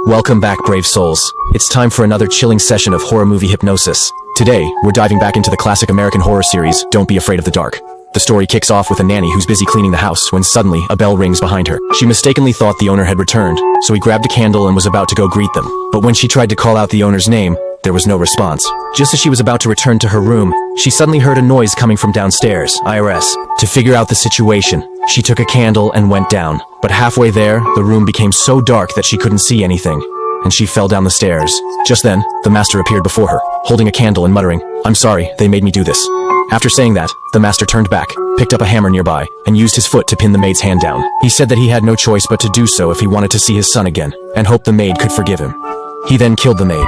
Welcome back, brave souls. It's time for another chilling session of horror movie hypnosis. Today, we're diving back into the classic American horror series, Don't Be Afraid of the Dark. The story kicks off with a nanny who's busy cleaning the house when suddenly a bell rings behind her. She mistakenly thought the owner had returned, so he grabbed a candle and was about to go greet them. But when she tried to call out the owner's name, there was no response. Just as she was about to return to her room, she suddenly heard a noise coming from downstairs, IRS. To figure out the situation, she took a candle and went down. But halfway there, the room became so dark that she couldn't see anything, and she fell down the stairs. Just then, the master appeared before her, holding a candle and muttering, "I'm sorry, they made me do this." After saying that, the master turned back, picked up a hammer nearby, and used his foot to pin the maid's hand down. He said that he had no choice but to do so if he wanted to see his son again, and hoped the maid could forgive him. He then killed the maid.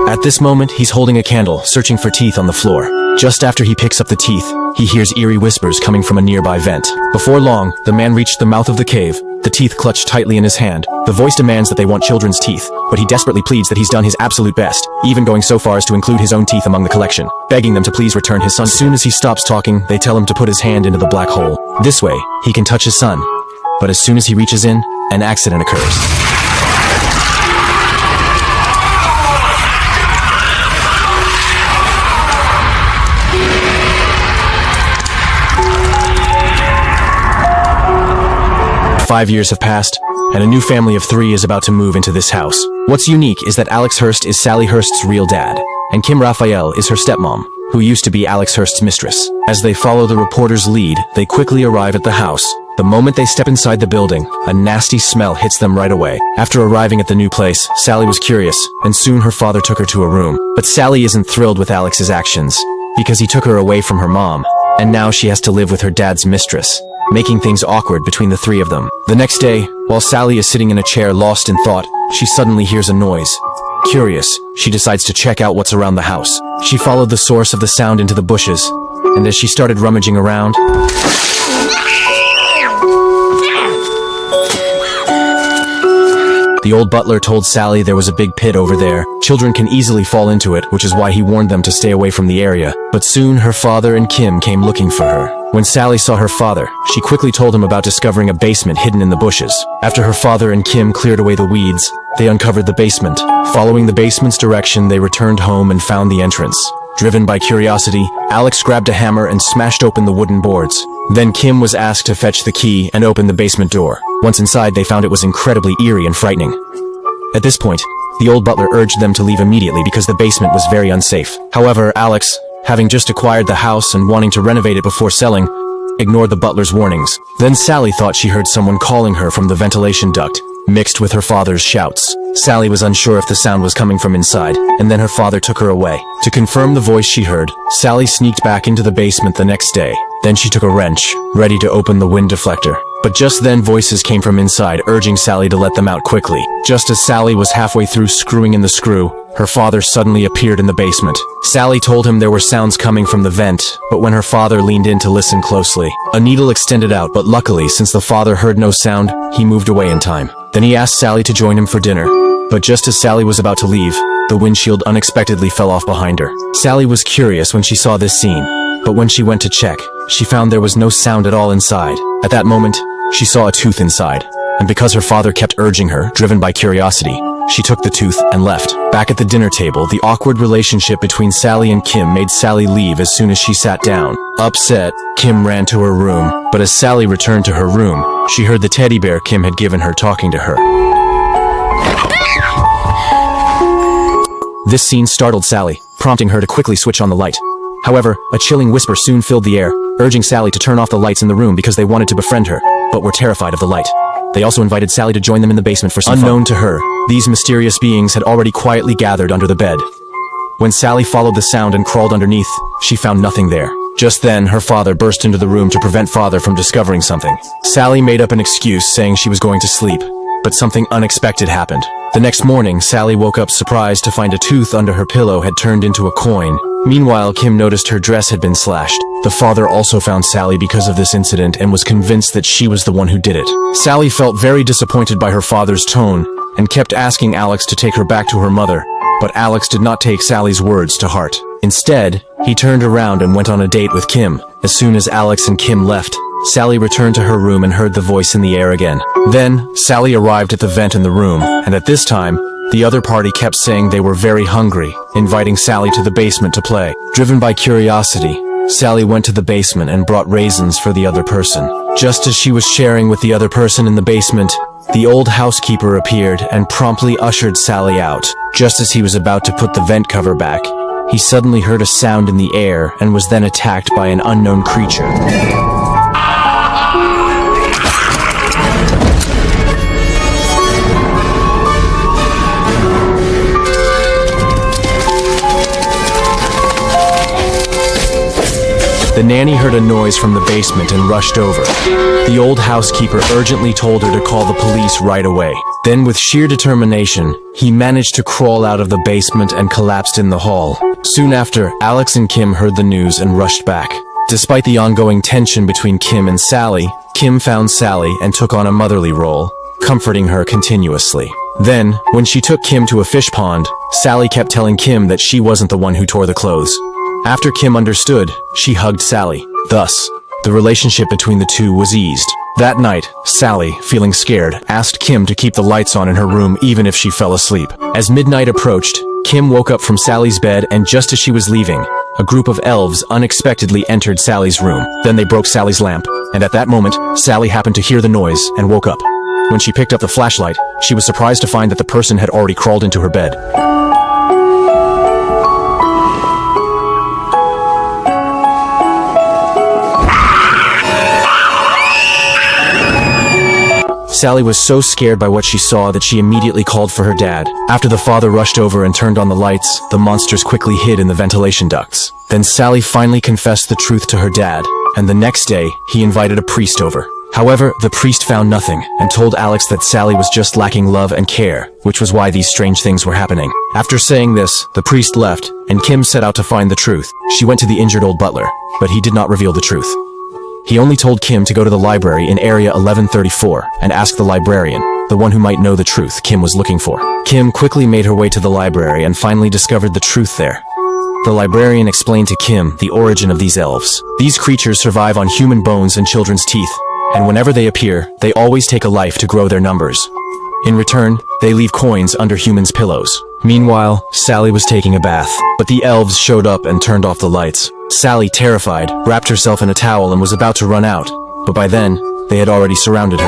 At this moment, he's holding a candle, searching for teeth on the floor. Just after he picks up the teeth, he hears eerie whispers coming from a nearby vent. Before long, the man reached the mouth of the cave, the teeth clutched tightly in his hand. The voice demands that they want children's teeth, but he desperately pleads that he's done his absolute best, even going so far as to include his own teeth among the collection, begging them to please return his son. As soon as he stops talking, they tell him to put his hand into the black hole. This way, he can touch his son. But as soon as he reaches in, an accident occurs. 5 years have passed, and a new family of 3 is about to move into this house. What's unique is that Alex Hurst is Sally Hurst's real dad, and Kim Raphael is her stepmom, who used to be Alex Hurst's mistress. As they follow the reporter's lead, they quickly arrive at the house. The moment they step inside the building, a nasty smell hits them right away. After arriving at the new place, Sally was curious, and soon her father took her to a room. But Sally isn't thrilled with Alex's actions, because he took her away from her mom, and now she has to live with her dad's mistress, making things awkward between the 3 of them. The next day, while Sally is sitting in a chair lost in thought, she suddenly hears a noise. Curious, she decides to check out what's around the house. She followed the source of the sound into the bushes, and as she started rummaging around, the old butler told Sally there was a big pit over there. Children can easily fall into it, which is why he warned them to stay away from the area. But soon her father and Kim came looking for her. When Sally saw her father, she quickly told him about discovering a basement hidden in the bushes. After her father and Kim cleared away the weeds, they uncovered the basement. Following the basement's direction, they returned home and found the entrance. Driven by curiosity, Alex grabbed a hammer and smashed open the wooden boards. Then Kim was asked to fetch the key and open the basement door. Once inside, they found it was incredibly eerie and frightening. At this point, the old butler urged them to leave immediately because the basement was very unsafe. However, Alex, having just acquired the house and wanting to renovate it before selling, ignored the butler's warnings. Then Sally thought she heard someone calling her from the ventilation duct, mixed with her father's shouts. Sally was unsure if the sound was coming from inside, and then her father took her away. To confirm the voice she heard, Sally sneaked back into the basement the next day. Then she took a wrench, ready to open the wind deflector. But just then voices came from inside, urging Sally to let them out quickly. Just as Sally was halfway through screwing in the screw, her father suddenly appeared in the basement. Sally told him there were sounds coming from the vent, but when her father leaned in to listen closely, a needle extended out, but luckily, since the father heard no sound, he moved away in time. Then he asked Sally to join him for dinner. But just as Sally was about to leave, the windshield unexpectedly fell off behind her. Sally was curious when she saw this scene, but when she went to check, she found there was no sound at all inside. At that moment, she saw a tooth inside, and because her father kept urging her, driven by curiosity, she took the tooth and left. Back at the dinner table, the awkward relationship between Sally and Kim made Sally leave as soon as she sat down. Upset, Kim ran to her room, but as Sally returned to her room, she heard the teddy bear Kim had given her talking to her. This scene startled Sally, prompting her to quickly switch on the light. However, a chilling whisper soon filled the air, urging Sally to turn off the lights in the room because they wanted to befriend her, but were terrified of the light. They also invited Sally to join them in the basement for some fun. Unknown to her, these mysterious beings had already quietly gathered under the bed. When Sally followed the sound and crawled underneath, she found nothing there. Just then, her father burst into the room to prevent father from discovering something. Sally made up an excuse saying she was going to sleep, but something unexpected happened. The next morning, Sally woke up surprised to find a tooth under her pillow had turned into a coin. Meanwhile, Kim noticed her dress had been slashed. The father also found Sally because of this incident and was convinced that she was the one who did it. Sally felt very disappointed by her father's tone and kept asking Alex to take her back to her mother, but Alex did not take Sally's words to heart. Instead, he turned around and went on a date with Kim. As soon as Alex and Kim left, Sally returned to her room and heard the voice in the air again. Then, Sally arrived at the vent in the room, and at this time, the other party kept saying they were very hungry, inviting Sally to the basement to play. Driven by curiosity, Sally went to the basement and brought raisins for the other person. Just as she was sharing with the other person in the basement, the old housekeeper appeared and promptly ushered Sally out. Just as he was about to put the vent cover back, he suddenly heard a sound in the air and was then attacked by an unknown creature. The nanny heard a noise from the basement and rushed over. The old housekeeper urgently told her to call the police right away. Then, with sheer determination, he managed to crawl out of the basement and collapsed in the hall. Soon after, Alex and Kim heard the news and rushed back. Despite the ongoing tension between Kim and Sally, Kim found Sally and took on a motherly role, comforting her continuously. Then, when she took Kim to a fish pond, Sally kept telling Kim that she wasn't the one who tore the clothes. After Kim understood, she hugged Sally. Thus, the relationship between the two was eased. That night, Sally, feeling scared, asked Kim to keep the lights on in her room even if she fell asleep. As midnight approached, Kim woke up from Sally's bed, and just as she was leaving, a group of elves unexpectedly entered Sally's room. Then they broke Sally's lamp, and at that moment, Sally happened to hear the noise and woke up. When she picked up the flashlight, she was surprised to find that the person had already crawled into her bed. Sally was so scared by what she saw that she immediately called for her dad. After the father rushed over and turned on the lights, the monsters quickly hid in the ventilation ducts. Then Sally finally confessed the truth to her dad, and the next day, he invited a priest over. However, the priest found nothing, and told Alex that Sally was just lacking love and care, which was why these strange things were happening. After saying this, the priest left, and Kim set out to find the truth. She went to the injured old butler, but he did not reveal the truth. He only told Kim to go to the library in Area 1134 and ask the librarian, the one who might know the truth Kim was looking for. Kim quickly made her way to the library and finally discovered the truth there. The librarian explained to Kim the origin of these elves. These creatures survive on human bones and children's teeth, and whenever they appear, they always take a life to grow their numbers. In return, they leave coins under humans' pillows. Meanwhile, Sally was taking a bath, but the elves showed up and turned off the lights. Sally, terrified, wrapped herself in a towel and was about to run out, but by then, they had already surrounded her.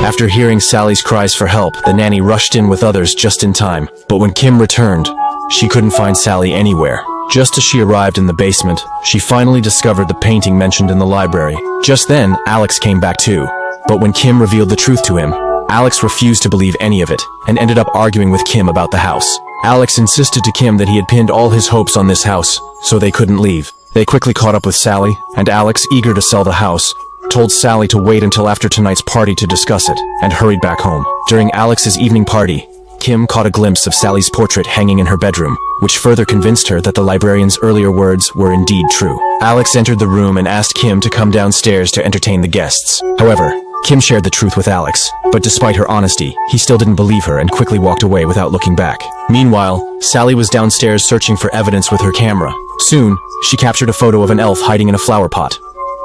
After hearing Sally's cries for help, the nanny rushed in with others just in time, but when Kim returned, she couldn't find Sally anywhere. Just as she arrived in the basement, she finally discovered the painting mentioned in the library. Just then, Alex came back too, but when Kim revealed the truth to him, Alex refused to believe any of it, and ended up arguing with Kim about the house. Alex insisted to Kim that he had pinned all his hopes on this house, so they couldn't leave. They quickly caught up with Sally, and Alex, eager to sell the house, told Sally to wait until after tonight's party to discuss it, and hurried back home. During Alex's evening party, Kim caught a glimpse of Sally's portrait hanging in her bedroom, which further convinced her that the librarian's earlier words were indeed true. Alex entered the room and asked Kim to come downstairs to entertain the guests. However, Kim shared the truth with Alex, but despite her honesty, he still didn't believe her and quickly walked away without looking back. Meanwhile, Sally was downstairs searching for evidence with her camera. Soon, she captured a photo of an elf hiding in a flower pot.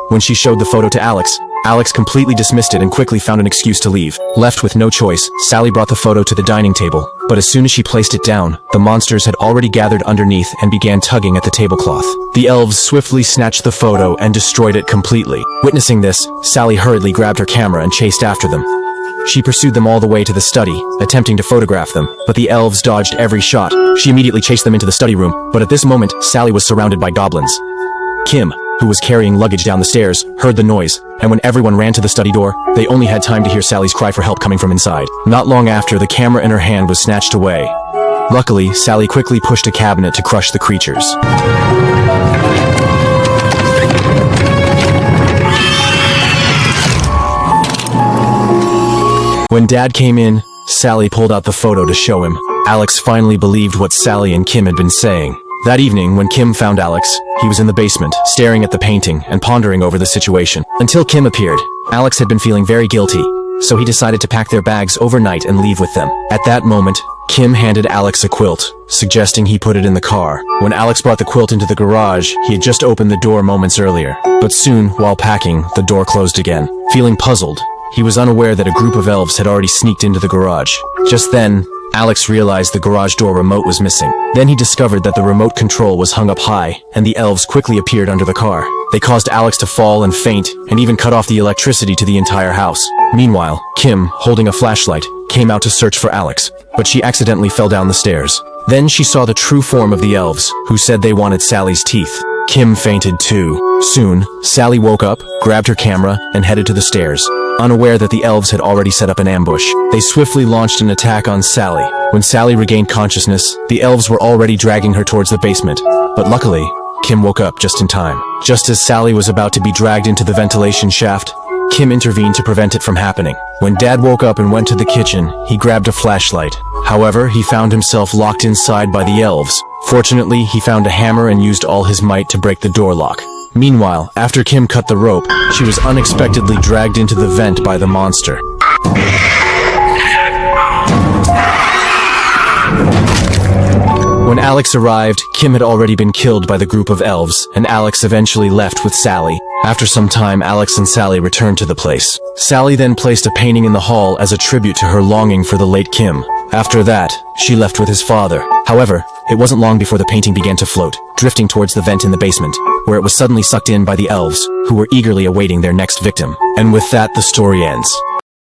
When she showed the photo to Alex, Alex completely dismissed it and quickly found an excuse to leave. Left with no choice, Sally brought the photo to the dining table, but as soon as she placed it down, the monsters had already gathered underneath and began tugging at the tablecloth. The elves swiftly snatched the photo and destroyed it completely. Witnessing this, Sally hurriedly grabbed her camera and chased after them. She pursued them all the way to the study, attempting to photograph them, but the elves dodged every shot. She immediately chased them into the study room, but at this moment, Sally was surrounded by goblins. Kim, who was carrying luggage down the stairs, heard the noise, and when everyone ran to the study door, they only had time to hear Sally's cry for help coming from inside. Not long after, the camera in her hand was snatched away. Luckily, Sally quickly pushed a cabinet to crush the creatures. When Dad came in, Sally pulled out the photo to show him. Alex finally believed what Sally and Kim had been saying. That evening, when Kim found Alex, he was in the basement, staring at the painting and pondering over the situation. Until Kim appeared, Alex had been feeling very guilty, so he decided to pack their bags overnight and leave with them. At that moment, Kim handed Alex a quilt, suggesting he put it in the car. When Alex brought the quilt into the garage, he had just opened the door moments earlier. But soon, while packing, the door closed again. Feeling puzzled, he was unaware that a group of elves had already sneaked into the garage. Just then, Alex realized the garage door remote was missing. Then he discovered that the remote control was hung up high, and the elves quickly appeared under the car. They caused Alex to fall and faint, and even cut off the electricity to the entire house. Meanwhile, Kim, holding a flashlight, came out to search for Alex, but she accidentally fell down the stairs. Then she saw the true form of the elves, who said they wanted Sally's teeth. Kim fainted too. Soon, Sally woke up, grabbed her camera, and headed to the stairs. Unaware that the elves had already set up an ambush, they swiftly launched an attack on Sally. When Sally regained consciousness, the elves were already dragging her towards the basement. But luckily, Kim woke up just in time. Just as Sally was about to be dragged into the ventilation shaft, Kim intervened to prevent it from happening. When Dad woke up and went to the kitchen, he grabbed a flashlight. However, he found himself locked inside by the elves. Fortunately, he found a hammer and used all his might to break the door lock. Meanwhile, after Kim cut the rope, she was unexpectedly dragged into the vent by the monster. When Alex arrived, Kim had already been killed by the group of elves, and Alex eventually left with Sally. After some time, Alex and Sally returned to the place. Sally then placed a painting in the hall as a tribute to her longing for the late Kim. After that, she left with his father. However, it wasn't long before the painting began to float, drifting towards the vent in the basement, where it was suddenly sucked in by the elves, who were eagerly awaiting their next victim. And with that, the story ends.